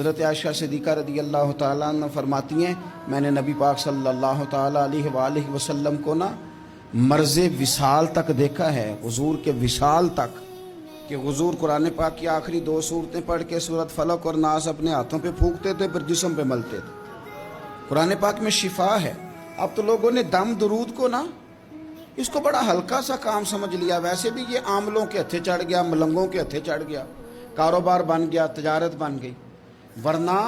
حضرت عائشہ صدیقہ رضی اللہ تعالیٰ عنہ فرماتی ہیں میں نے نبی پاک صلی اللہ تعالیٰ علیہ وآلہ وسلم کو مرض وصال تک دیکھا ہے، حضور کے وصال تک، کہ حضور قرآن پاک کی آخری 2 سورتیں پڑھ کے سورت فلق اور ناس اپنے ہاتھوں پہ پھونکتے تھے، پھر جسم پہ ملتے تھے۔ قرآن پاک میں شفا ہے۔ اب تو لوگوں نے دم درود کو اس کو بڑا ہلکا سا کام سمجھ لیا۔ ویسے بھی یہ عاملوں کے ہتھے چڑھ گیا، ملنگوں کے ہتھے چڑھ گیا، کاروبار بن گیا، تجارت بن گئی۔ ورنہ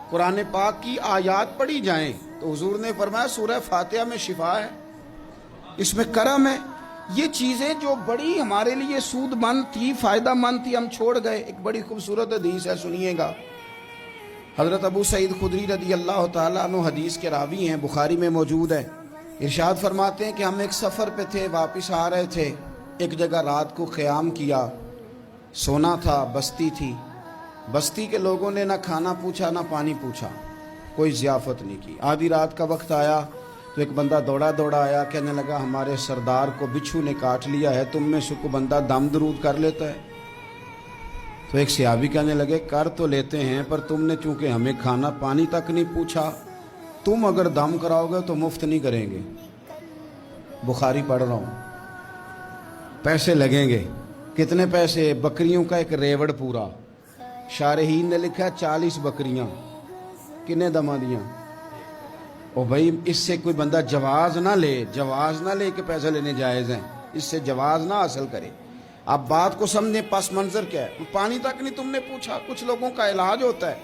قرآن پاک کی آیات پڑھی جائیں تو حضور نے فرمایا سورہ فاتحہ میں شفا ہے، اس میں کرم ہے۔ یہ چیزیں جو بڑی ہمارے لیے سود مند تھی، فائدہ مند تھی، ہم چھوڑ گئے۔ ایک بڑی خوبصورت حدیث ہے، سنیے گا۔ حضرت ابو سعید خدری رضی اللہ تعالیٰ عنہ حدیث کے راوی ہیں، بخاری میں موجود ہے۔ ارشاد فرماتے ہیں کہ ہم ایک سفر پہ تھے، واپس آ رہے تھے، ایک جگہ رات کو قیام کیا، سونا تھا، بستی تھی۔ بستی کے لوگوں نے نہ کھانا پوچھا نہ پانی پوچھا، کوئی ضیافت نہیں کی۔ آدھی رات کا وقت آیا تو ایک بندہ دوڑا آیا، کہنے لگا ہمارے سردار کو بچھو نے کاٹ لیا ہے، تم میں سے کوئی بندہ دم درود کر لیتا ہے؟ تو ایک صحابی کہنے لگے کر تو لیتے ہیں، پر تم نے چونکہ ہمیں کھانا پانی تک نہیں پوچھا، تم اگر دم کراؤ گے تو مفت نہیں کریں گے۔ بخاری پڑھ رہا ہوں۔ پیسے لگیں گے۔ کتنے پیسے؟ بکریوں کا ایک ریوڑ پورا۔ شارحین نے لکھا 40 بکریاں۔ کنے دما دیاں؟ او بھائی اس سے کوئی بندہ جواز نہ لے کہ پیسے لینے جائز ہیں، اس سے جواز نہ حاصل کرے۔ آپ بات کو سمجھیں، پس منظر کیا ہے؟ پانی تک نہیں تم نے پوچھا۔ کچھ لوگوں کا علاج ہوتا ہے،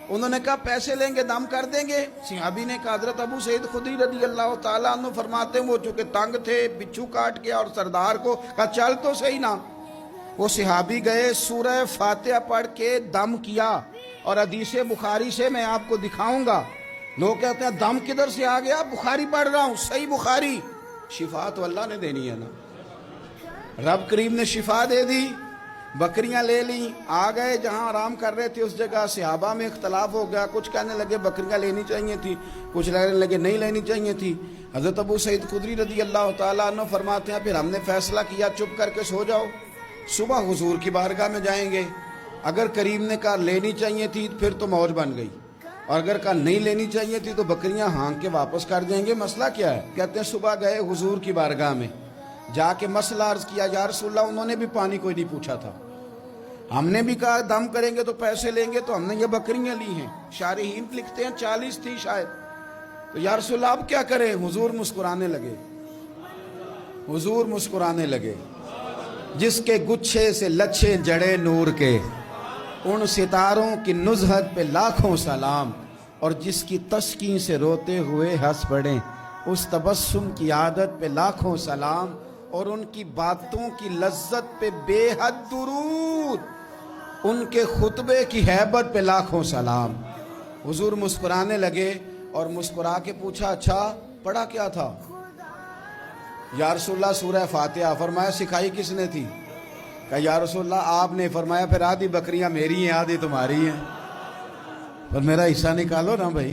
انہوں نے کہا پیسے لیں گے دم کر دیں گے۔ صحابی نے کہا حضرت ابو سعید خدری رضی اللہ تعالیٰ عنہ فرماتے ہیں وہ چونکہ تنگ تھے، بچھو کاٹ گیا، اور سردار کو کہا چل تو صحیح نا۔ وہ صحابی گئے، سورہ فاتحہ پڑھ کے دم کیا، اور حدیث بخاری سے میں آپ کو دکھاؤں گا۔ لوگ کہتے ہیں دم کدھر سے آ گیا؟ بخاری پڑھ رہا ہوں، صحیح بخاری۔ شفا تو اللہ نے دینی ہے نا، رب کریم نے شفا دے دی۔ بکریاں لے لیں، آ گئے جہاں آرام کر رہے تھے اس جگہ۔ صحابہ میں اختلاف ہو گیا، کچھ کہنے لگے بکریاں لینی چاہیے تھی، کچھ کہنے لگے نہیں لینی چاہیے تھی۔ حضرت ابو سعید خدری رضی اللہ تعالیٰ عنہ فرماتے ہیں پھر ہم نے فیصلہ کیا چپ کر کے سو جاؤ، صبح حضور کی بارگاہ میں جائیں گے۔ اگر کریم نے کہا لینی چاہیے تھی پھر تو موج بن گئی، اور اگر کہا نہیں لینی چاہیے تھی تو بکریاں ہانک کے واپس کر دیں گے۔ مسئلہ کیا ہے؟ کہتے ہیں صبح گئے حضور کی بارگاہ میں، جا کے مسئلہ عرض کیا، یا رسول اللہ انہوں نے بھی پانی کوئی نہیں پوچھا تھا، ہم نے بھی کہا دم کریں گے تو پیسے لیں گے، تو ہم نے یہ بکریاں لی ہیں۔ شارحین لکھتے ہیں 40 تھی شاید۔ تو یا رسول اللہ اب کیا کریں؟ حضور مسکرانے لگے۔ جس کے گچھے سے لچھے جڑے نور کے، ان ستاروں کی نزہت پہ لاکھوں سلام، اور جس کی تسکین سے روتے ہوئے ہنس پڑیں، اس تبسم کی عادت پہ لاکھوں سلام، اور ان کی باتوں کی لذت پہ بے حد درود، ان کے خطبے کی ہیبت پہ لاکھوں سلام۔ حضور مسکرانے لگے اور مسکرا کے پوچھا اچھا پڑھا کیا تھا؟ یا رسول اللہ سورہ فاتحہ۔ فرمایا سکھائی کس نے تھی؟ کہا یا رسول اللہ آپ نے۔ فرمایا پھر آدھی بکریاں میری ہیں آدھی تمہاری ہیں، پر میرا حصہ نکالو نا بھائی۔